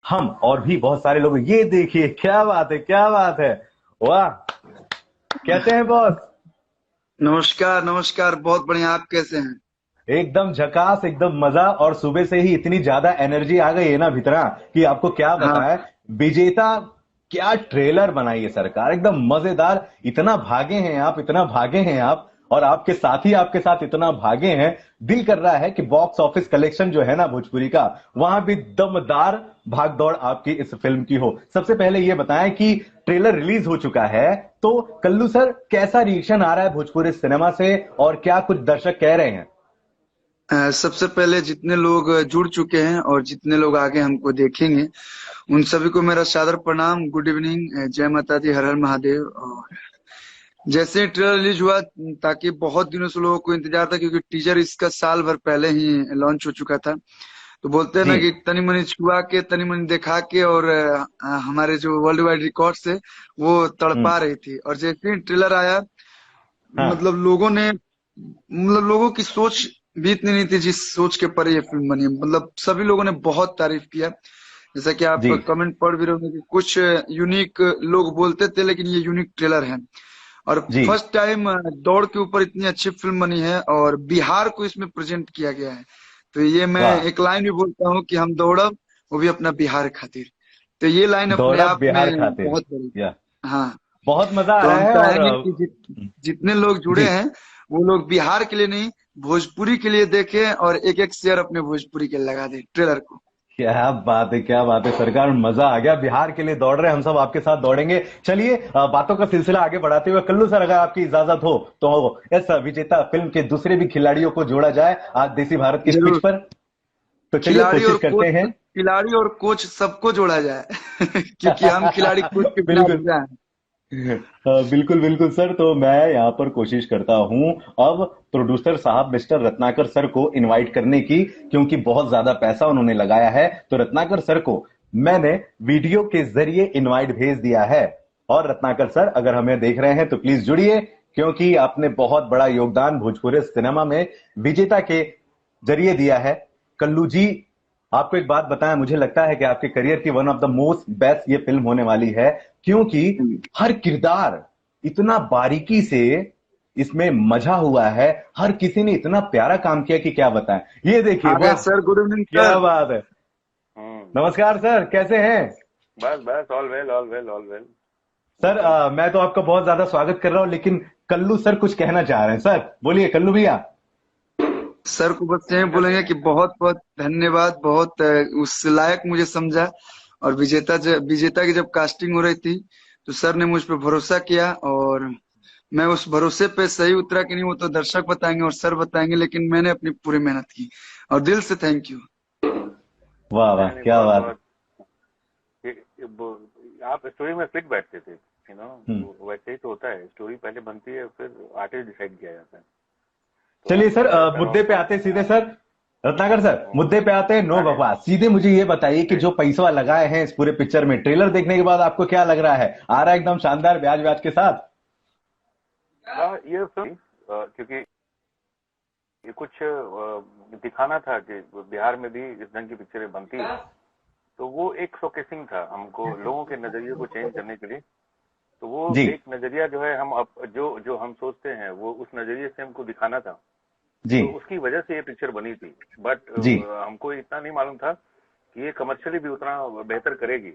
हम और भी बहुत सारे लोग। ये देखिए क्या बात है, क्या बात है। वाह, कैसे हैं बॉस? नमस्कार नमस्कार, बहुत बढ़िया। आप कैसे हैं? एकदम झकास, एकदम मजा। और सुबह से ही इतनी ज्यादा एनर्जी आ गई है ना भीतरा कि आपको क्या हाँ। बताएं। विजेता क्या ट्रेलर बनाई है सरकार, एकदम मजेदार। इतना भागे हैं आप, इतना भागे हैं आप, और आपके साथी आपके साथ इतना भागे हैं। दिल कर रहा है कि बॉक्स ऑफिस कलेक्शन जो है ना भोजपुरी का, वहां भी दमदार भाग दौड़ आपकी इस फिल्म की हो। सबसे पहले ये बताएं कि ट्रेलर रिलीज हो चुका है, तो कल्लू सर कैसा रिएक्शन आ रहा है भोजपुरी सिनेमा से, और क्या कुछ दर्शक कह रहे हैं? सबसे पहले जितने लोग जुड़ चुके हैं और जितने लोग आगे हमको देखेंगे, उन सभी को मेरा सादर प्रणाम। गुड इवनिंग, जय माता दी, हर हर महादेव। और जैसे ही ट्रेलर रिलीज हुआ, ताकि बहुत दिनों से लोगों को इंतजार था, क्योंकि टीजर इसका साल भर पहले ही लॉन्च हो चुका था। तो बोलते हैं जी। ना कि तनी मनी छुआ के, तनी मनी दिखा के, और हमारे जो वर्ल्ड वाइड रिकॉर्ड है वो हम्म। तड़पा रही थी। और जैसे ही ट्रेलर आया, हाँ। लोगों की सोच भी इतनी नहीं थी जिस सोच के परे ये फिल्म बनी है। सभी लोगों ने बहुत तारीफ किया। जैसा कि आप जी। कमेंट पढ़ भी रहे होंगे कि कुछ यूनिक लोग बोलते थे, लेकिन ये यूनिक ट्रेलर है। और जी। फर्स्ट टाइम दौड़ के ऊपर इतनी अच्छी फिल्म बनी है, और बिहार को इसमें प्रेजेंट किया गया है। तो ये मैं वाह। एक लाइन भी बोलता हूँ कि हम दौड़ब, वो भी अपना बिहार खातिर। तो ये लाइन अपने दौड़ब आप में बिहार खातिर। बहुत बड़ी। या हाँ। बहुत मजा आ तो रहा हम है। और चाहेंगे कि जितने लोग जुड़े जी। हैं, वो लोग बिहार के लिए नहीं, भोजपुरी के लिए देखें, और एक एक शेयर अपने भोजपुरी के लगा दें ट्रेलर को। क्या बात है, क्या बात है सरकार, मजा आ गया। बिहार के लिए दौड़ रहे हैं, हम सब आपके साथ दौड़ेंगे। चलिए बातों का सिलसिला आगे बढ़ाते हुए कल्लू सर, अगर आपकी इजाजत हो तो इस विजेता फिल्म के दूसरे भी खिलाड़ियों को जोड़ा जाए आज देसी भारत की पिच जरूर। पर। तो चलिए कोशिश करते हैं। खिलाड़ी और कोच सबको जोड़ा जाए क्योंकि हम खिलाड़ी कोच के बिना बिल्कुल। अधूरा हैं। बिल्कुल बिल्कुल सर, तो मैं यहाँ पर कोशिश करता हूँ अब प्रोड्यूसर साहब मिस्टर रत्नाकर सर को इनवाइट करने की, क्योंकि बहुत ज्यादा पैसा उन्होंने लगाया है। तो रत्नाकर सर को मैंने वीडियो के जरिए इनवाइट भेज दिया है। और रत्नाकर सर अगर हमें देख रहे हैं तो प्लीज जुड़िए, क्योंकि आपने बहुत बड़ा योगदान भोजपुरी सिनेमा में विजेता के जरिए दिया है। कल्लू जी, आपको एक बात बताएं, मुझे लगता है कि आपके करियर की one of the most best ये फिल्म होने वाली है, क्योंकि हर किरदार इतना बारीकी से इसमें मजा हुआ है। हर किसी ने इतना प्यारा काम किया कि क्या बताएं। ये देखिए, आ गए वाह, सर, गुड इवनिंग क्या सर। बात है। हम्म। नमस्कार सर, कैसे हैं? बस बस, all well all well all well. Sir मैं तो आपका बहुत ज्यादा स्वागत कर रहा हूं, लेकिन कल्लू सर कुछ कहना चाह रहे हैं। सर बोलिए कल्लू भैया। सर को बस यही बोलेंगे कि बहुत बहुत धन्यवाद, बहुत उस लायक मुझे समझा। और विजेता की जब कास्टिंग हो रही थी, तो सर ने मुझ पर भरोसा किया, और मैं उस भरोसे पे सही उतरा कि नहीं, वो तो दर्शक बताएंगे और सर बताएंगे, लेकिन मैंने अपनी पूरी मेहनत की। और दिल से थैंक यू। वाह वाह, नहीं नहीं, क्या बहुत बात। बहुत। आप स्टोरी में फिट बैठते थे, हम्म। वैसे ही तो होता है। स्टोरी पहले बनती है, फिर आर्टिस्ट डिसाइड किया जाता है। तो चलिए आपका सर, मैं चाहता रहा मुद्दे हूँ पे कि आते हैं सीधे सर। रत्नाकर सर, हम्म, मुद्दे पे आते हैं, नो आगे बकवास। सीधे मुझे ये बताइए कि जी। जो पैसा लगाए हैं इस पूरे पिक्चर में, ट्रेलर देखने के बाद आपको क्या लग रहा है? आ रहा है एकदम शानदार ब्याज ब्याज के साथ? हाँ, ये फिल्म क्योंकि ये कुछ दिखाना था कि बिहार में भी इस ढंग की पिक्चरें बनती है। तो वो एक शोकेसिंग था हमको, लोगों के नजरिए को चेंज करने के लिए। तो वो जी। एक नजरिया जो है, हम अब जो जो हम सोचते हैं वो उस नजरिए से हमको दिखाना था। जी। तो उसकी वजह से ये पिक्चर बनी थी। बट जी। हमको इतना नहीं मालूम था कि ये कमर्शियली भी उतना बेहतर करेगी।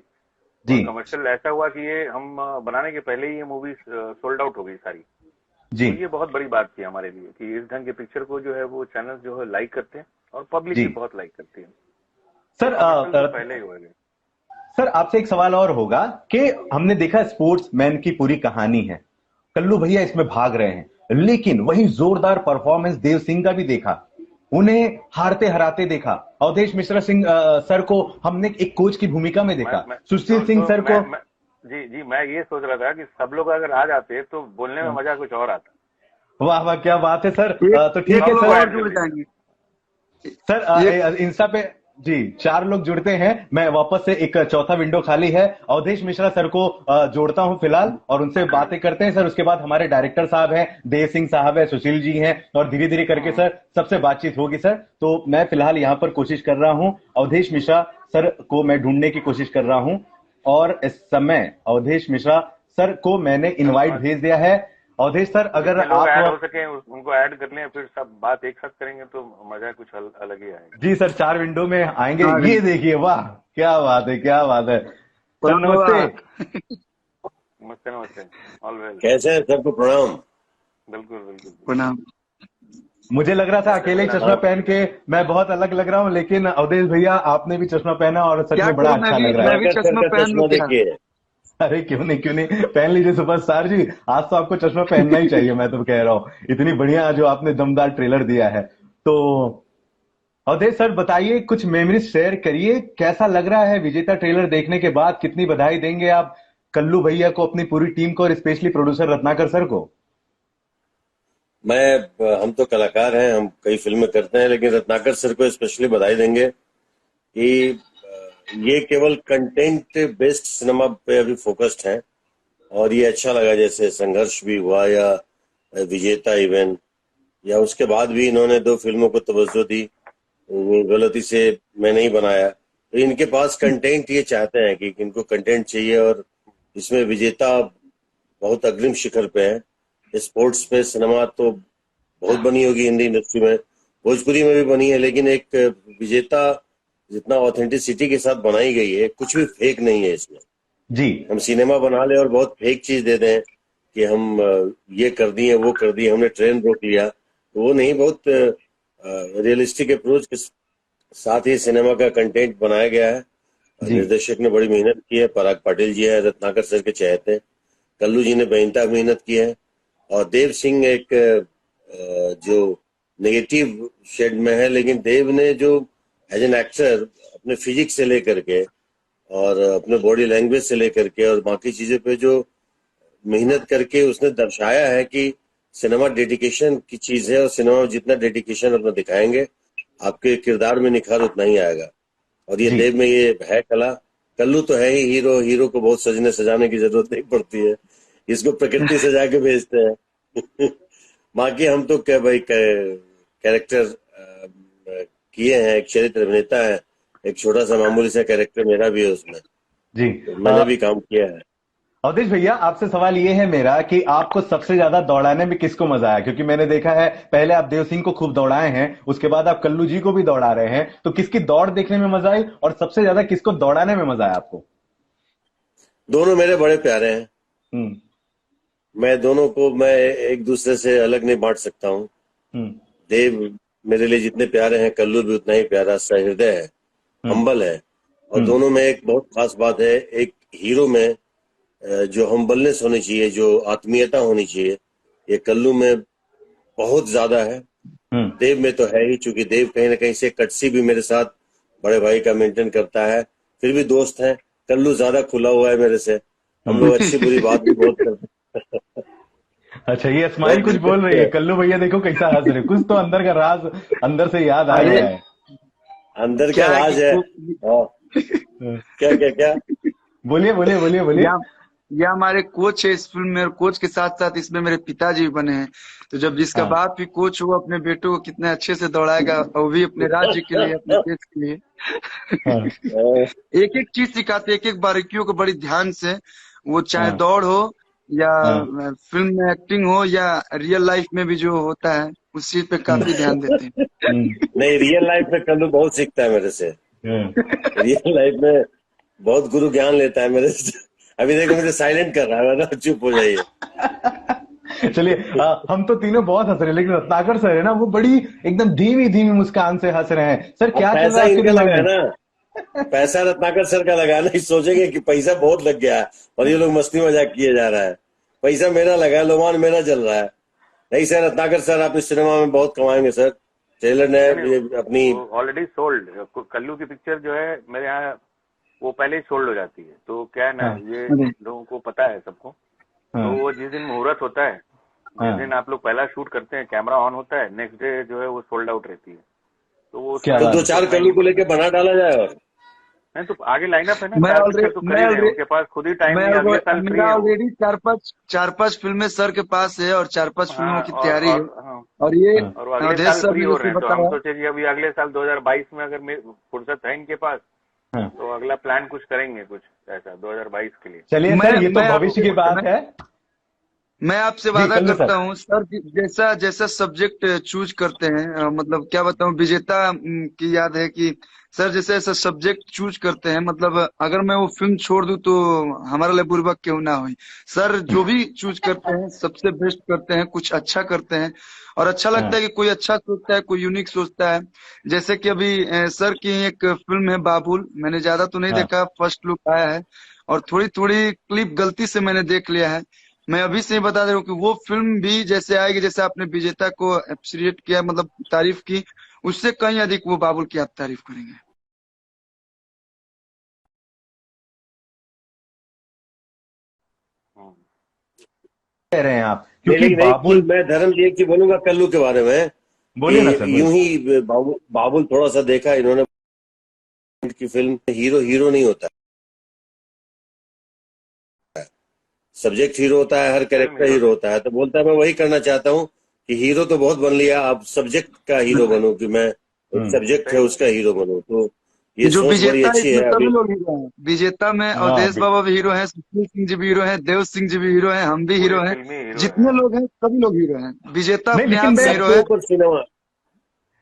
जी। और कमर्शियल ऐसा हुआ कि ये हम बनाने के पहले ही ये मूवी सोल्ड आउट हो गई सारी। जी। तो ये बहुत बड़ी बात थी हमारे लिए कि इस ढंग के पिक्चर को जो है वो चैनल जो है लाइक करते हैं, और पब्लिक जी। भी बहुत लाइक करती है। तो सर कमर्शियल तो पहले ही होएगा। सर आपसे एक सवाल और होगा कि हमने देखा स्पोर्ट्स मैन की पूरी कहानी है, कल्लू भैया इसमें भाग रहे हैं, लेकिन वहीं जोरदार परफॉर्मेंस देव सिंह का भी देखा, उन्हें हारते हराते देखा। अवधेश मिश्रा सिंह सर को हमने एक कोच की भूमिका में देखा, मैं सुशील सिंह तो सर को। मैं जी जी, मैं ये सोच रहा था कि सब लोग अगर आ जाते तो बोलने में मजा कुछ और आता। वाह वाह, क्या बात है सर। एक तो ठीक एक है सब लोग को सर। और ऐड कर जुड़ लीजिए। जाएंगे। सर एक इंस्टा पे जी 4 लोग जुड़ते हैं। मैं वापस से, एक चौथा विंडो खाली है, अवधेश मिश्रा सर को जोड़ता हूं फिलहाल, और उनसे बातें करते हैं सर। उसके बाद हमारे डायरेक्टर साहब हैं, देव सिंह साहब है, सुशील जी हैं, और धीरे धीरे करके हम्म। सर सबसे बातचीत होगी सर। तो मैं फिलहाल यहां पर कोशिश कर रहा हूं अवधेश मिश्रा सर को मैं ढूंढने की कोशिश कर रहा हूं और इस समय अवधेश मिश्रा सर को मैंने इनवाइट भेज दिया है। अवधेश सर, अगर जितने लोग ऐड हो आप सके उनको ऐड कर लें, फिर सब बात एक साथ करेंगे तो मजा कुछ अलग ही आएगा। जी सर 4 विंडो में आएंगे। हाँ ये देखिए, वाह क्या बात है, क्या बात है। सर नमस्ते। नमस्ते नमस्ते, ऑल वेल। कैसे हैं? सबको प्रणाम। बिल्कुल बिल्कुल प्रणाम। मुझे लग रहा था अकेले ही चश्मा पहन के मैं बहुत अलग लग रहा हूँ, लेकिन अवधेश भैया आपने भी चश्मा पहना और सच क्या में बड़ा करूं, अच्छा लग रहा मैं है। भी चश्मा का पहन लूं चश्मा क्या? देखिए। अरे क्यों नहीं पहन लीजिए सुपरस्टार जी, आज तो आपको चश्मा पहनना ही चाहिए। मैं तो कह रहा हूँ, इतनी बढ़िया जो आपने दमदार ट्रेलर दिया है। तो अवधेश सर बताइए, कुछ मेमोरीज शेयर करिए, कैसा लग रहा है विजेता ट्रेलर देखने के बाद? कितनी बधाई देंगे आप कल्लू भैया को, अपनी पूरी टीम को और स्पेशली प्रोड्यूसर रत्नाकर सर को? हम तो कलाकार हैं, हम कई फिल्में करते हैं, लेकिन रत्नाकर सर को स्पेशली बधाई देंगे कि ये केवल कंटेंट बेस्ड सिनेमा पे अभी फोकस्ड हैं और ये अच्छा लगा। जैसे संघर्ष भी हुआ या विजेता इवेंट, या उसके बाद भी इन्होंने 2 फिल्मों को तवज्जो दी, वो गलती से मैं नहीं बनाया। तो इनके पास कंटेंट, ये चाहते हैं कि इनको कंटेंट चाहिए और इसमें विजेता बहुत अग्रिम शिखर पे है। स्पोर्ट्स पे सिनेमा तो बहुत बनी होगी हिंदी इंडस्ट्री में, भोजपुरी में भी बनी है, लेकिन एक विजेता जितना ऑथेंटिसिटी के साथ बनाई गई है, कुछ भी फेक नहीं है इसमें। जी हम सिनेमा बना ले और बहुत फेक चीज दे दें कि हम ये कर दिए वो कर दिए, हमने ट्रेन रोक लिया, तो वो नहीं। बहुत रियलिस्टिक अप्रोच के साथ ही सिनेमा का कंटेंट बनाया गया है। जी निर्देशक ने बड़ी मेहनत की है, पराग पाटिल जी है, रत्नाकर सर के चहेते हैं, कल्लू जी ने बेइंतहा मेहनत की है, और देव सिंह एक जो नेगेटिव शेड में है, लेकिन देव ने जो एज एन एक्टर अपने फिजिक्स से लेकर के और अपने बॉडी लैंग्वेज से लेकर के और बाकी चीजों पे जो मेहनत करके उसने दर्शाया है कि सिनेमा डेडिकेशन की चीज है, और सिनेमा में जितना डेडिकेशन अपना दिखाएंगे आपके किरदार में निखार उतना ही आएगा। और ये जी देव में ये है कला। कल्लू तो है ही हीरो, हीरो को बहुत सजने सजाने की जरूरत नहीं पड़ती है, इसको प्रकृति सजा के भेजते हैं। बाकी हम तो क्या भाई, कैरेक्टर किए हैं, एक चरित्र अभिनेता है, एक छोटा सा मामूली सा कैरेक्टर मेरा भी है उसमें, जी तो मैंने भी काम किया है। अवधेश भैया, आपसे सवाल ये है मेरा कि आपको सबसे ज्यादा दौड़ाने में किसको मजा आया? क्योंकि मैंने देखा है पहले आप देव सिंह को खूब दौड़ाए हैं, उसके बाद आप कल्लू जी को भी दौड़ा रहे हैं, तो किसकी दौड़ देखने में मजा आई और सबसे ज्यादा किसको दौड़ाने में मजा आया आपको? दोनों मेरे बड़े प्यारे हैं, हम्म मैं दोनों को मैं एक दूसरे से अलग नहीं बांट सकता हूँ। हम्म देव मेरे लिए जितने प्यारे हैं, कल्लू भी उतना ही प्यारा, सहृदय है, हम्बल है। और दोनों में एक बहुत खास बात है, एक हीरो में जो हम्बलनेस होनी चाहिए, जो आत्मीयता होनी चाहिए, ये कल्लू में बहुत ज्यादा है। देव में तो है ही, चूंकि देव कहीं ना कहीं से कटसी भी मेरे साथ बड़े भाई का मेंटेन करता है, फिर भी दोस्त है। कल्लू ज्यादा खुला हुआ है मेरे से, हम लोग अच्छी बुरी बात भी बहुत करते हैं। अच्छा, ये स्माइल कुछ बोल रही है। कल्लू भैया देखो कैसा हंस रहे, कुछ तो अंदर का राज अंदर से याद आ गया है। अंदर क्या का राज है। क्या क्या क्या बोलिए बोलिए बोलिए बोलिए। या हमारे कोच है इस फिल्म में, और कोच के साथ साथ इसमें मेरे पिताजी भी बने हैं। तो जब जिसका हाँ। बाप भी कोच हो, अपने बेटों को कितने अच्छे से दौड़ाएगा, और भी अपने राज्य के लिए, अपने देश के लिए। हाँ। एक एक चीज सिखाते, एक एक बारीकियों को बड़ी ध्यान से, वो चाहे हाँ। दौड़ हो या हाँ। फिल्म में एक्टिंग हो या रियल लाइफ में भी जो होता है, उस चीज पे काफी ध्यान देते हैं। नहीं, रियल लाइफ में कल्लू बहुत सीखता है मेरे से। रियल लाइफ में बहुत गुरु ज्ञान लेता है मेरे से। अभी देखो मुझे साइलेंट कर रहा है ना, चुप हो जाइए। चलिए, हम तो तीनों बहुत हंस रहे हैं, लेकिन रत्नाकर सर है ना, वो बड़ी एकदम धीमी धीमी मुस्कान से हंस रहे हैं। सर क्या चल रहा पैसा है आपके इनका दिमाग लगा है में? ना, पैसा रत्नाकर सर का लगा ना, सोचेंगे कि पैसा बहुत लग गया है और ये लोग मस्ती मजाक किए जा रहा है। पैसा मेरा लगा है, लोमान मेरा चल रहा है। नहीं सर, रत्नाकर सर आप इस सिनेमा में बहुत कमाएंगे सर। ट्रेलर ने अपनी ऑलरेडी सोल्ड। कल्लू की पिक्चर जो है मेरे यहाँ वो पहले ही सोल्ड हो जाती है। तो क्या है ना, ये लोगों को पता है सबको। तो वो जिस दिन मुहूर्त होता है, जिस दिन आप लोग पहला शूट करते हैं, कैमरा ऑन होता है, नेक्स्ट डे जो है वो सोल्ड आउट रहती है। तो वो तो 2-4 कल्लू को लेके बना डाला जाए। और नहीं तो आगे लाइनअप है ना, मैं 4 ऑलरेडी पिक्चर तो कर ही रहे हैं, उनके पास खुद ही टाइम नहीं, अगले साल फ्री मेरा है। ऑलरेडी 4-5 फिल्में सर के पास है, और 4-5 फिल्मों की तैयारी है। और ये और अगले अवधेश साल सर फ्री ने हो जैसे रहे हैं, तो हम बताया, सोचे कि अभी अगले साल 2022 में अगर फुर्सत है इनके पास हाँ। तो अगला प्लान कुछ करेंगे, कुछ ऐसा 2022 के लिए। चलिए मैं सर, ये तो मैं भविष्य की बात है। मैं आपसे जी वादा कल्लू करता सर। हूँ सर कि जैसा जैसा सब्जेक्ट चूज करते हैं, मतलब क्या बताऊँ, विजेता की याद है कि सर जैसे ऐसा सब्जेक्ट चूज करते हैं, मतलब अगर मैं वो फिल्म छोड़ दूं तो हमारे लिए बुरा क्यों ना हो। सर जो भी चूज करते हैं सबसे बेस्ट करते हैं, कुछ अच्छा करते हैं। और अच्छा लगता हाँ है कि कोई अच्छा सोचता है, कोई यूनिक सोचता है। जैसे कि अभी सर की एक फिल्म है बाबुल, मैंने ज्यादा तो नहीं हाँ। देखा, फर्स्ट लुक आया है और थोड़ी थोड़ी क्लिप गलती से मैंने देख लिया है। मैं अभी से ही बता दे रहा हूँ कि वो फिल्म भी जैसे आएगी, जैसे आपने विजेता को अप्रिशिएट किया, मतलब तारीफ की, उससे कहीं अधिक वो बाबुल की आप तारीफ करेंगे। हम्म। कह रहे हैं आप, नहीं, क्योंकि लेकिन एक चीज बाबुल। मैं धर्म जी, एक चीज बोलूंगा कल्लू के बारे में कि बोलिए ना सर, यूं बोलिए। ही बाबुल बाबुल थोड़ा सा देखा इन्होंने की फिल्म, हीरो हीरो नहीं होता, सब्जेक्ट हीरो होता है, हर फिल्म कैरेक्टर हीरो हीरो नहीं। होता है। तो बोलता है मैं वही करना चाहता हूँ कि हीरो तो बहुत बन लिया, अब सब्जेक्ट का हीरो बनूं, कि मैं एक हम्म। सब्जेक्ट है सही है। उसका हीरो बनूं। तो ये जो सोच बड़ी विजेता है अच्छी इसमें है सभी अभी। लोग हीरो हैं। विजेता में हाँ अवधेश बाबा भी हीरो हैं, सुशील सिंह जी भी हीरो हैं, देव सिंह जी भी हीरो हैं, हम भी पूरे हीरो हैं। फिल्मी हीरो है, जितने हाँ। लोग हैं सभी लोग हीरो हैं। विजेता नहीं, अपने लेकिन आप में मैं हीरो सबके है। ऊपर सिनेमा,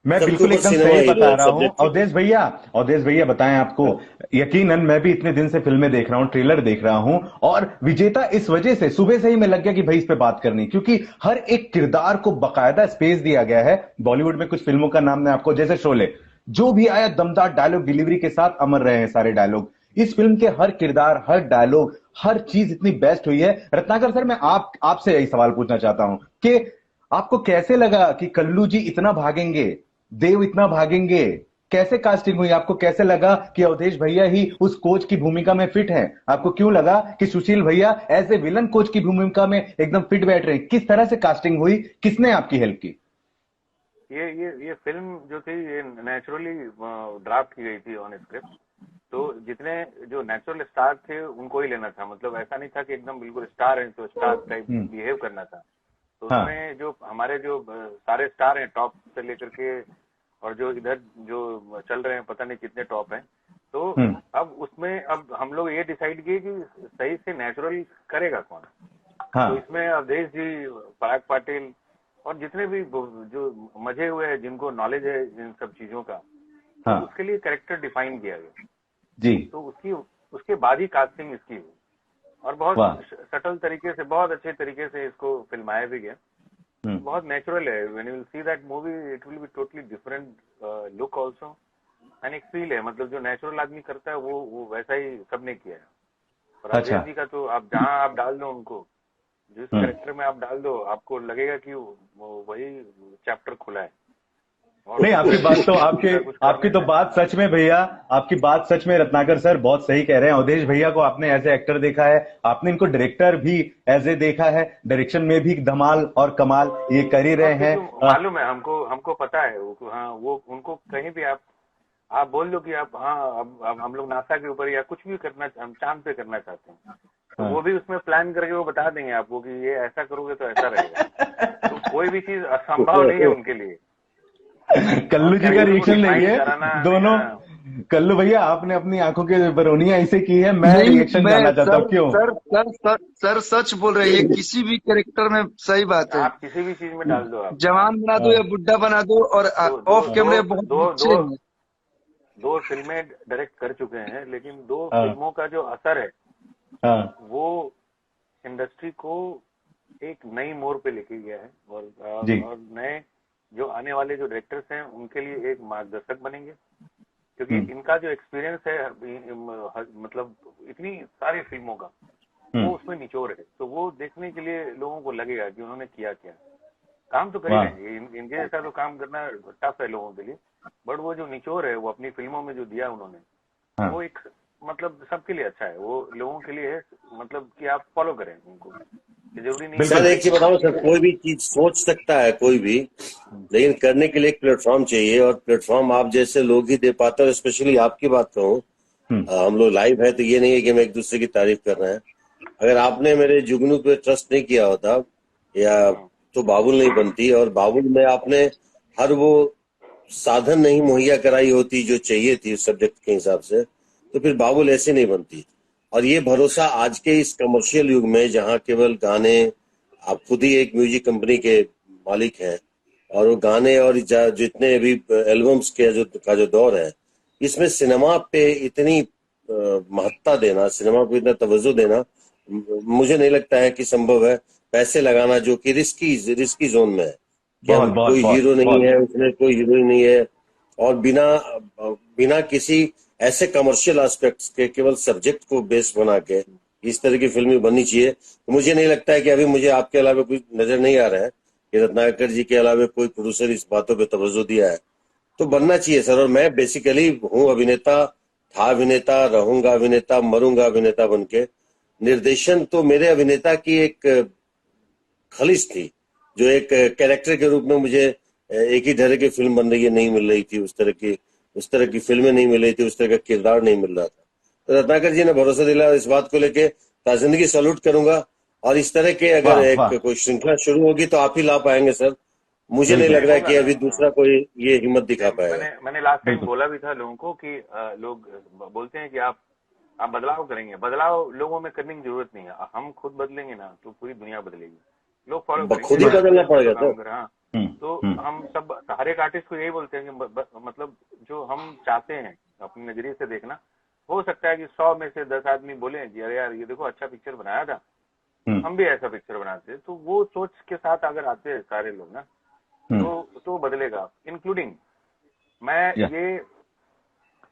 मैं सबके बिल्कुल ऊपर एकदम सिनेमा सही हीरो बता है, रहा हूँ सब्जेक्ट हीरो। अवधेश भैया। अवधेश भैया बताएं आपको। यकीनन मैं भी इतने दिन से फिल्में देख रहा हूँ, ट्रेलर देख रहा हूँ, और विजेता इस वजह से सुबह से ही मैं लग गया कि भाई इस पे बात करनी, क्योंकि हर एक किरदार को बकायदा स्पेस दिया गया है। बॉलीवुड में कुछ फिल्मों का नाम मैं आपको, जैसे शोले, जो भी आया दमदार डायलॉग डिलीवरी के साथ अमर रहे हैं सारे डायलॉग। इस फिल्म के हर किरदार, हर डायलॉग, हर चीज इतनी बेस्ट हुई है। रत्नाकर सर, मैं आपसे यही सवाल पूछना चाहता हूं कि आपको कैसे लगा कि कल्लू जी इतना भागेंगे, देव इतना भागेंगे? कैसे कास्टिंग हुई? आपको कैसे लगा कि अवधेश भैया ही उस कोच की भूमिका में फिट हैं? आपको क्यों लगा कि सुशील भैया एज ए विलन कोच की भूमिका में एकदम फिट बैठ रहे हैं? किस तरह से कास्टिंग हुई? किसने आपकी हेल्प की? ये फिल्म जो थी, ये नेचुरली ड्राफ्ट की गई थी ऑन स्क्रिप्ट। तो जितने जो नेचुरल स्टार थे उनको ही लेना था, मतलब ऐसा नहीं था कि एकदम बिल्कुल स्टार है तो स्टार टाइप हम्म। बिहेव करना था। तो हाँ। उसमें जो हमारे जो सारे स्टार हैं टॉप से लेकर के, और जो इधर जो चल रहे हैं पता नहीं कितने टॉप हैं। तो हम्म। अब उसमें अब हम लोग ये डिसाइड किए कि सही से नेचुरल करेगा कौन। तो हाँ। इसमें अवधेश जी, पराग पाटिल, और जितने भी जो मजे हुए हैं, जिनको नॉलेज है इन सब चीजों का, तो हाँ। उसके लिए कैरेक्टर डिफाइन किया गया। जी। तो उसके बाद ही कास्टिंग इसकी हुई, और बहुत वाह। सटल तरीके से, बहुत अच्छे तरीके से इसको फिल्माया भी गया। हम्म। बहुत नेचुरल है। When you will see that movie it will be totally different look also, and एक फील है, मतलब जो नेचुरल आदमी करता है वो वैसा ही सबने किया है। और अच्छा। अवधेश जी का तो आप जहाँ आप डाल दो उनको, जिस हम्म। कैरेक्टर में आप डाल दो, आपको लगेगा कि वो वही चैप्टर खुला है, और नहीं, आपकी बात तो, आपके दूसरा कुछ कर आपकी नहीं तो सकते। बात सच में भैया, आपकी बात सच में रत्नाकर सर बहुत सही कह रहे हैं। अवधेश भैया को आपने एज ए एक्टर देखा है, आपने इनको डायरेक्टर भी एज ए देखा है, डायरेक्शन में भी धमाल और कमाल ये कर ही हाँ, रहे हैं। क्योंकि मालूम है हमको हमको पता है वो, हाँ, वो उनको कहीं भी आप बोल दो कि आप, हाँ, अब हम लोग नासा के ऊपर या कुछ भी करना, हम चांद पे करना चाहते हैं, तो वो हाँ। भी उसमें प्लान करके वो बता देंगे आपको कि ये ऐसा करोगे तो ऐसा रहेगा। तो कोई भी चीज असंभव नहीं है उनके लिए। और कल्लू जी का कैरेक्टर को रिएक्शन डिफाइन लेंगे कराना, दोनों। हाँ। कल्लू भैया, आपने अपनी आंखों के बरौनियां ऐसे की है, मैं नहीं, रिएक्शन मैं जानना चाहता हूं सर क्यों। सर सर सर सर सच बोल रहे हैं, ये किसी भी कैरेक्टर में सही बात है। आप किसी भी चीज में डाल दो आप, हाँ। जवान बना दो हाँ। या बुढ़ा बना दो, और दो दो ऑफ दो कैमरे बहुत दो अच्छे दो हैं। दो फिल्में डायरेक्ट कर चुके हैं, लेकिन दो हाँ। फिल्मों का जो असर है हाँ। वो इंडस्ट्री को एक नई मोड़ पे लेके गया है, जी। और नए जो आने वाले जो डायरेक्टर्स हैं उनके लिए एक मार्गदर्शक बनेंगे, क्योंकि हम्म। इनका जो एक्सपीरियंस है मतलब इतनी सारी फिल्मों का, हम्म। वो उसमें निचोड़ है। तो वो देखने के लिए लोगों को लगेगा कि उन्होंने किया क्या। काम तो कर ही वाह। लेंगे, इनके जैसा तो काम करना टफ है लोगों के लिए, बट वो जो निचोड़ है वो अपनी फिल्मों में जो दिया उन्होंने, हाँ। वो एक मतलब सबके लिए अच्छा है, वो लोगों के लिए है, मतलब कि आप फॉलो करें उनको। ये जरूरी नहीं बिल्कुल। सर एक कि चीज बताओ सर, कोई भी चीज सोच सकता है कोई भी, लेकिन करने के लिए एक प्लेटफॉर्म चाहिए, और प्लेटफॉर्म आप जैसे लोग ही दे पाते हो। स्पेशली आपकी बात कहूँ, हम्म। हम लोग लाइव है तो ये नहीं है कि हम एक दूसरे की तारीफ कर रहे हैं। अगर आपने मेरे जुगनू पे ट्रस्ट नहीं किया होता, या हम्म। तो बाबुल नहीं बनती, और बाबुल में आपने हर वो साधन नहीं मुहैया कराई होती जो चाहिए थी उस सब्जेक्ट के हिसाब से, तो फिर बाबुल ऐसे नहीं बनती। और ये भरोसा आज के इस कमर्शियल युग में, जहाँ केवल गाने, आप खुद ही एक म्यूजिक कंपनी के मालिक हैं, और वो गाने और जितने भी एल्बम्स के जो दौर है, इसमें सिनेमा पे इतनी महत्ता देना, सिनेमा पे इतना तवज्जो देना, मुझे नहीं लगता है कि संभव है। पैसे लगाना जो कि रिस्की जोन में है, कि बहुत हम बहुत कोई बहुत हीरो नहीं बहुत है उसमें, कोई हीरोइन नहीं है, और बिना बिना किसी ऐसे कमर्शियल एस्पेक्ट्स के केवल सब्जेक्ट को बेस बना के इस तरह की फिल्में बननी चाहिए। तो मुझे नहीं लगता है कि अभी मुझे आपके अलावा कोई नजर नहीं आ रहा है कि रत्नाकर जी के अलावा कोई प्रोड्यूसर इस बातों पे तवज्जो दिया है। तो बनना चाहिए सर। और मैं बेसिकली हूँ अभिनेता, था अभिनेता, रहूंगा अभिनेता, मरूंगा अभिनेता बनके। निर्देशन तो मेरे अभिनेता की एक खलिश थी, जो एक कैरेक्टर के रूप में मुझे एक ही तरह की फिल्म बन रही है नहीं मिल रही थी, उस तरह की फिल्में नहीं मिल रही थी, उस तरह का किरदार नहीं मिल रहा था। तो रत्नाकर जी ने भरोसा दिलाया, इस बात को लेके ताजिंदगी सैल्यूट करूंगा। और इस तरह के अगर वाह एक वाह कोई श्रृंखला शुरू होगी तो आप ही ला पाएंगे सर। मुझे नहीं बिल्कुल लग रहा है होगा कि ना। अभी दूसरा कोई ये हिम्मत दिखा पाएगा। मैंने लास्ट टाइम बिल्कुल बोला भी था लोगों को कि लोग बोलते हैं कि आप बदलाव करेंगे। बदलाव लोगों में करने की जरूरत नहीं है। हम खुद बदलेंगे ना तो पूरी दुनिया बदलेगी, लोग फॉलो करेंगे। खुद ही जैसे बदलना जैसे हम पड़ेगा लोग काम सर। कर रहे हैं, हम्म तो हम्म हम सब हर एक आर्टिस्ट को यही बोलते हैं कि मतलब जो हम चाहते हैं अपने नजरिए से देखना। हो सकता है कि 100 में से 10 आदमी बोले कि अरे यार ये देखो अच्छा पिक्चर बनाया था, हम्म हम भी ऐसा पिक्चर बनाते हैं। तो वो सोच के साथ अगर आते हैं सारे लोग ना, हम्म तो बदलेगा, इंक्लूडिंग मैं। या ये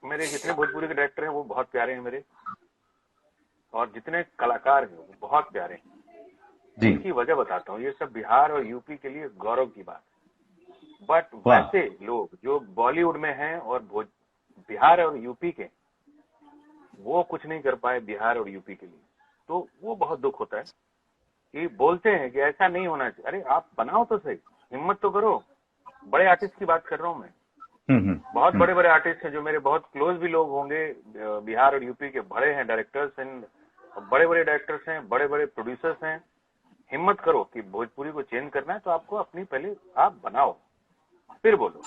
मेरे जितने भोजपुरी के डायरेक्टर हैं वो बहुत प्यारे हैं मेरे, और जितने कलाकार हैं वो बहुत प्यारे हैं। जी उनकी वजह बताता हूँ। ये सब बिहार और यूपी के लिए गौरव की बात है। बट वाह वैसे लोग जो बॉलीवुड में हैं और बिहार और यूपी के, वो कुछ नहीं कर पाए बिहार और यूपी के लिए। तो वो बहुत दुख होता है कि बोलते हैं कि ऐसा नहीं होना चाहिए। अरे आप बनाओ तो सही, हिम्मत तो करो। बड़े आर्टिस्ट की बात कर रहा हूँ मैं। बहुत बड़े बड़े आर्टिस्ट हैं जो मेरे बहुत क्लोज भी लोग होंगे, बिहार और यूपी के बड़े हैं डायरेक्टर्स हैं, बड़े बड़े डायरेक्टर्स हैं, बड़े बड़े प्रोड्यूसर्स हैं। हिम्मत करो कि भोजपुरी को चेंज करना है तो आपको अपनी पहले आप बनाओ, फिर बोलो।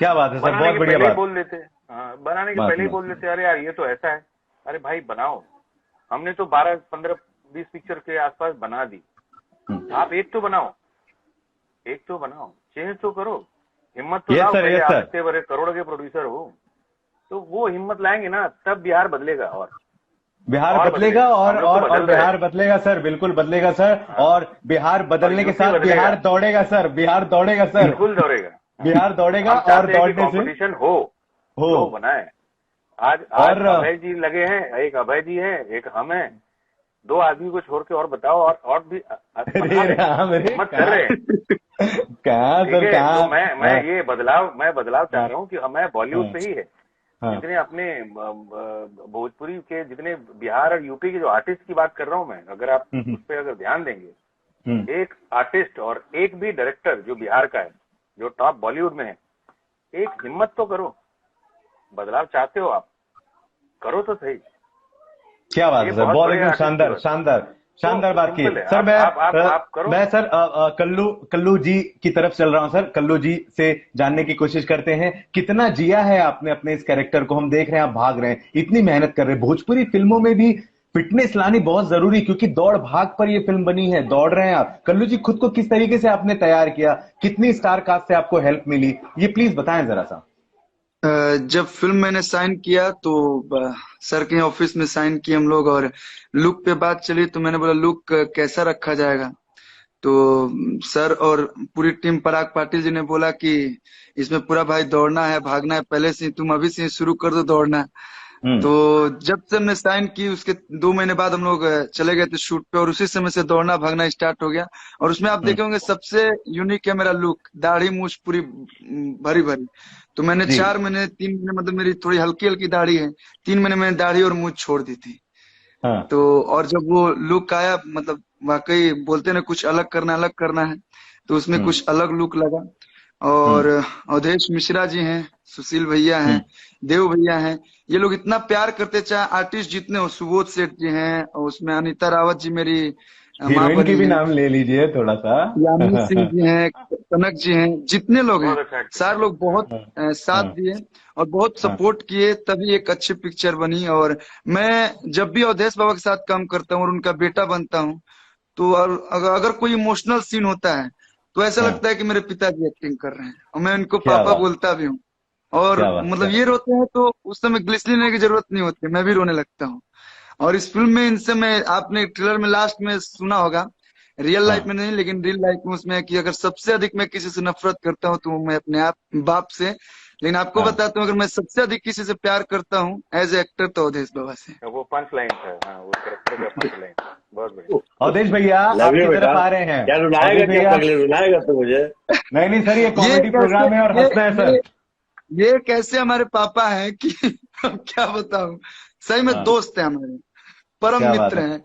क्या बात है सर, बनाने बहुत के बढ़िया पहले ही बात। बोल देते हैं। हाँ, बनाने के बस पहले ही बस बोल देते हैं अरे यार ये तो ऐसा है। अरे भाई बनाओ। हमने तो 12, 15, 20 पिक्चर के आसपास बना दी। आप एक तो बनाओ, चेंज तो करो, हिम्मत तो यस लाओ। सर, पहले यस आप सर। इतने बड़े करोड़ के प्रोड्यूसर हो, तो वो हिम्मत लाएंगे ना, तब बिहार बदलेगा। और बिहार बदलेगा, बदलेगा। हम लोग तो और बदल रहे बिहार हैं। बदलेगा सर, बिल्कुल बदलेगा सर। हाँ, और बिहार और बदलने के यूपी साथ बदलेगा, बिहार दौड़ेगा सर, बिहार दौड़ेगा सर। बिल्कुल दौड़ेगा। हाँ। बिहार दौड़ेगा, हम और चाहते हैं कि दौड़ने से कंपटीशन हो, हो। तो बनाए। आज और अभय जी लगे हैं, एक अभय जी है, एक हम हैं। 2 आदमी को छोड़ के और बताओ, और भी बना अरे रहे हैं, राम रे, हिम्मत कर रहे हैं। कहाँ ठीक सर, है, तो कहाँ। मैं हाँ ये बदलाव चाह हाँ रहा हूँ कि हमें बॉलीवुड हाँ पे ही है। हाँ जितने अपने भोजपुरी के, जितने बिहार और यूपी के जो आर्टिस्ट की बात कर रहा हूँ मैं, अगर आप हम्म उस पर अगर ध्यान देंगे, हम्म एक आर्टिस्ट और एक भी डायरेक्टर जो बिहार का है, जो टॉप बॉलीवुड में है, एक हिम्मत तो करो। बदलाव चाहते हो आप, करो तो सही। क्या बात ये है सर, बहुत बहुत बड़े एकदम आर्टिस्ट की शानदार बात। शानदार शानदार तो बात की सिंपल है, सर। आप करो। मैं सर कल्लू जी की तरफ चल रहा हूं सर। कल्लू जी से जानने की कोशिश करते हैं, कितना जिया है आपने अपने इस कैरेक्टर को। हम देख रहे हैं आप भाग रहे हैं, इतनी मेहनत कर रहे हैं। भोजपुरी फिल्मों में भी फिटनेस लानी बहुत जरूरी, क्योंकि दौड़ भाग पर ये फिल्म बनी है, दौड़ रहे हैं आप। कल्लू जी, खुद को किस तरीके से आपने तैयार किया, कितनी स्टार कास्ट से आपको हेल्प मिली, ये प्लीज बताएं जरा सा। जब फिल्म मैंने साइन किया तो सर के ऑफिस में साइन किए हम लोग, और लुक पे बात चली तो मैंने बोला लुक कैसा रखा जाएगा। तो सर और पूरी टीम, पराग पाटिल जी ने बोला कि इसमें पूरा भाई दौड़ना है, भागना है, पहले से ही तुम अभी से ही शुरू कर दो दौड़ना। तो जब से हमने साइन की उसके 2 महीने बाद हम लोग चले गए थे शूट पे, और उसी समय से दौड़ना भागना स्टार्ट हो गया। और उसमें आप देखेंगे सबसे यूनिक है मेरा लुक, दाढ़ी मूछ पूरी भरी भरी। तो मैंने जी 4 महीने 3 महीने, मतलब मेरी थोड़ी हल्की हल्की दाढ़ी है, 3 महीने मैंने दाढ़ी और मूछ छोड़ दी थी। हाँ तो और जब वो लुक आया, मतलब वाकई बोलते ना कुछ अलग करना है, तो उसमें हम्म कुछ अलग लुक लगा। हम्म और अवधेश मिश्रा जी हैं, सुशील भैया हैं, हम्म देव भैया हैं, ये लोग इतना प्यार करते, चाहे आर्टिस्ट जितने हो, सुबोध सेठ जी हैं, और उसमें अनीता रावत जी मेरी माँ हीरोइन की बनी भी है, नाम ले लीजिए थोड़ा सा। यामिनी सिंह जी हैं, कनक जी हैं, जितने लोग हैं बहुत अच्छा एक्टिंग सारे लोग बहुत हाँ, साथ हाँ, दिए और बहुत हाँ, सपोर्ट किए, तभी एक अच्छी पिक्चर बनी। और मैं जब भी अवधेश बाबा के साथ काम करता हूँ और उनका बेटा बनता हूँ, तो अगर कोई इमोशनल सीन होता है तो ऐसा हाँ। लगता है कि मेरे पिताजी एक्टिंग कर रहे हैं, और मैं उनको क्या पापा बात, बोलता भी हूँ। और क्या बात, मतलब क्या ये बात। रोते हैं तो उस समय ग्लिसरीन लेने की जरूरत नहीं होती, मैं भी रोने लगता हूँ। और इस फिल्म में इनसे मैं, आपने ट्रेलर में लास्ट में सुना होगा, रियल लाइफ में हाँ, नहीं लेकिन रियल लाइफ में उसमें है कि अगर सबसे अधिक मैं किसी से नफरत करता हूँ तो मैं अपने आप बाप से। लेकिन आपको हाँ। बताता हूँ, अगर मैं सबसे अधिक किसी से प्यार करता हूँ एज ए एक्टर तो अवधेश बाबा से। वो पंच लाइन था, हाँ, वो कैरेक्टर का पंच लाइन। बहुत बढ़िया। अवधेश भैया लव यू आपकी बेटा। तरफ आ रहे हैं। क्या रुलाएगा, अवधेश क्या भैया, पगले रुलाएगा तो मुझे। नहीं नहीं सर, ये ये कॉमेडी कैसे प्रोग्राम है और ये हंसना है ये सर। ये कैसे हमारे पापा हैं कि अब क्या बताऊं, सही में हाँ, दोस्त है हमारे, परम क्या बात मित्र है। हैं।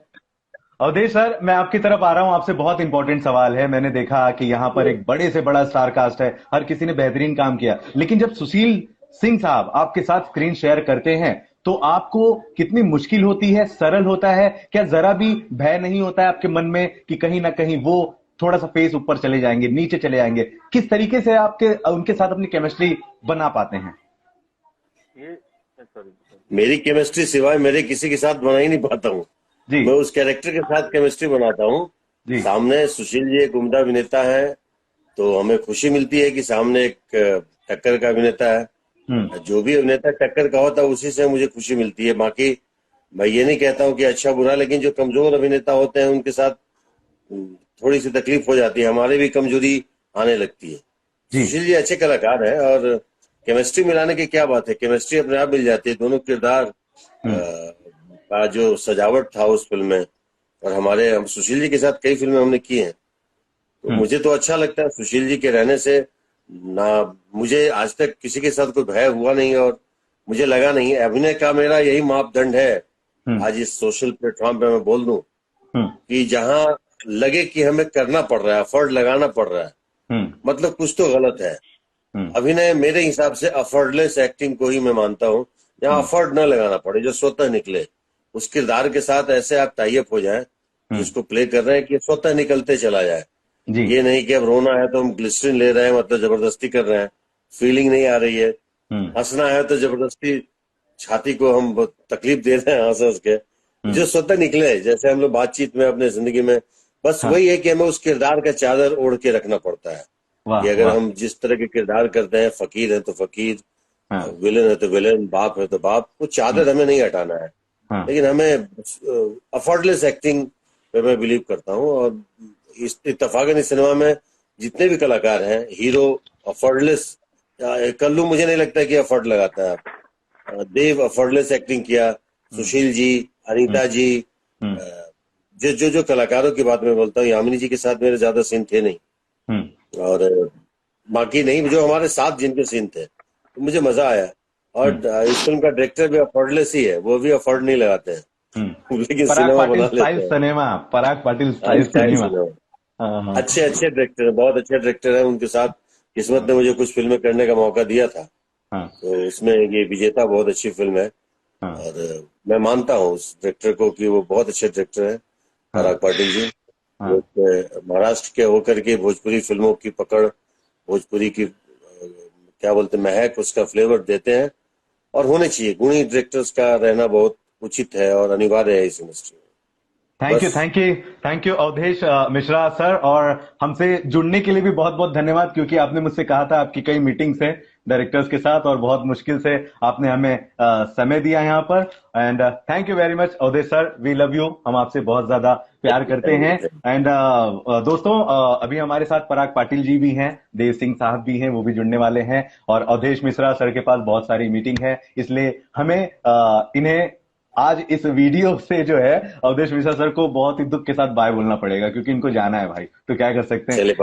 अवधेश सर, मैं आपकी तरफ आ रहा हूं, आपसे बहुत इंपॉर्टेंट सवाल है। मैंने देखा कि यहाँ पर एक बड़े से बड़ा स्टार कास्ट है, हर किसी ने बेहतरीन काम किया, लेकिन जब सुशील सिंह साहब आपके साथ स्क्रीन शेयर करते हैं तो आपको कितनी मुश्किल होती है, सरल होता है क्या, जरा भी भय नहीं होता है आपके मन में कि कहीं ना कहीं वो थोड़ा सा फेस ऊपर चले जाएंगे, नीचे चले जाएंगे? किस तरीके से आपके उनके साथ अपनी केमिस्ट्री बना पाते हैं? ये सॉरी, मेरी केमिस्ट्री सिवाय मेरे किसी के साथ बना ही नहीं पाता हूँ। जी, मैं उस कैरेक्टर के साथ केमिस्ट्री बनाता हूँ। जी। सामने सुशील जी एक उम्दा अभिनेता है, तो हमें खुशी मिलती है कि सामने एक टक्कर का अभिनेता हम्म, है। जो भी अभिनेता टक्कर का होता है उसी से मुझे खुशी मिलती है। बाकी मैं ये नहीं कहता हूँ कि अच्छा बुरा, लेकिन जो कमजोर अभिनेता होते हैं उनके साथ थोड़ी सी तकलीफ हो जाती है, हमारे भी कमजोरी आने लगती है। जी। सुशील जी अच्छे कलाकार हैं और केमिस्ट्री मिलाने की क्या बात है, केमिस्ट्री अपने आप मिल जाती है। दोनों किरदार हम्म, का जो सजावट था उस फिल्म में, और हमारे हम सुशील जी के साथ कई फिल्में हमने की हैं, तो हम्म, मुझे तो अच्छा लगता है सुशील जी के रहने से। ना मुझे आज तक किसी के साथ कोई भय हुआ नहीं, और मुझे लगा नहीं। अभिनय का मेरा यही मापदंड है, हम्म, आज इस सोशल प्लेटफॉर्म पे मैं बोल दूं हम्म, कि जहां लगे कि हमें करना पड़ रहा है, एफर्ट लगाना पड़ रहा है, हम्म, मतलब कुछ तो गलत है। हम्म, अभिनय मेरे हिसाब से अफर्डलेस एक्टिंग को ही मैं मानता हूँ, जहाँ हम्म, अफर्ट न लगाना पड़े, जो स्वतः निकले। उस किरदार के साथ ऐसे आप टाई अप हो जाए हम्म, जिसको प्ले कर रहे हैं कि स्वतः निकलते चला जाए। जी। ये नहीं कि अब रोना है तो हम ग्लिसरीन ले रहे हैं, मतलब जबरदस्ती कर रहे हैं, फीलिंग नहीं आ रही है। हम्म, हंसना है तो जबरदस्ती छाती को हम तकलीफ दे रहे हैं हंस हंस के। हम्म, जो स्वतः निकले, जैसे हम लोग बातचीत में अपने जिंदगी में, बस हाँ, वही है कि हमें उस किरदार का चादर ओढ़ के रखना पड़ता है। कि वाह अगर वाह। हम जिस तरह के किरदार करते हैं, फकीर है तो फकीर, हाँ, विलन है तो विलन, बाप है तो बाप, वो हम्म, चादर हमें नहीं हटाना है। हाँ, लेकिन हमें अफोर्डलेस एक्टिंग पे मैं बिलीव करता हूँ। और इस इत्तेफाकन इस सिनेमा में जितने भी कलाकार हैं, हीरो अफोर्डलेस। कल्लू मुझे नहीं लगता कि अफर्ट लगाता है। देव अफोर्डलेस एक्टिंग किया, हम्म, सुशील जी, हम्म, अनीता जी, हम्म, अ, जो कलाकारों की बात मैं बोलता हूँ, यामिनी जी के साथ मेरे ज्यादा सीन थे नहीं। हम्म, और बाकी नहीं, जो हमारे साथ जिनके सीन थे, तो मुझे मजा आया। हम्म, और इस फिल्म का डायरेक्टर भी अफोर्डलेस ही है, वो भी अफोर्ड नहीं लगाते हैं। लेकिन पराग सिनेमा पाटिल बना स्टाइल लेते हैं। सिनेमा, पराग पाटिल हाँ, स्टाइल स्टाइल सिनेमा। सिनेमा। हाँ, हाँ, अच्छे अच्छे डायरेक्टर हैं, बहुत अच्छे डायरेक्टर हैं। उनके साथ किस्मत ने मुझे कुछ फिल्में करने का मौका दिया था, हाँ, तो उसमें ये विजेता बहुत अच्छी फिल्म है। हाँ, और मैं मानता हूँ उस डायरेक्टर को कि वो बहुत अच्छे डायरेक्टर हैं, हाँ, पराग पाटिल जी। वो हाँ, महाराष्ट्र के होकर के भोजपुरी फिल्मों की पकड़, भोजपुरी की क्या बोलते हैं, महक, उसका फ्लेवर देते हैं। और होने चाहिए, गुणी डायरेक्टर्स का रहना बहुत उचित है और अनिवार्य है इस इंडस्ट्री में। थैंक यू, बस। Thank you, thank you Avdhesh Mishra sir. और हमसे जुड़ने के लिए भी बहुत बहुत धन्यवाद, क्योंकि आपने मुझसे कहा था आपकी कई मीटिंग्स हैं डायरेक्टर्स के साथ और बहुत मुश्किल से आपने हमें समय दिया यहाँ पर। And thank you very much Avdhesh sir, we love you, हम आपसे बहुत ज्यादा प्यार करते हैं। Thank you. एंड दोस्तों, अभी हमारे साथ पराग पाटिल जी भी हैं, देव सिंह साहब भी हैं, वो भी जुड़ने वाले हैं, और अवधेश मिश्रा सर के पास बहुत सारी मीटिंग है, इसलिए हमें इन्हें आज इस वीडियो से जो है अवधेश मिश्रा सर को बहुत ही दुख के साथ बाय बोलना पड़ेगा, क्योंकि इनको जाना है भाई, तो क्या कर सकते हैं। चलिए।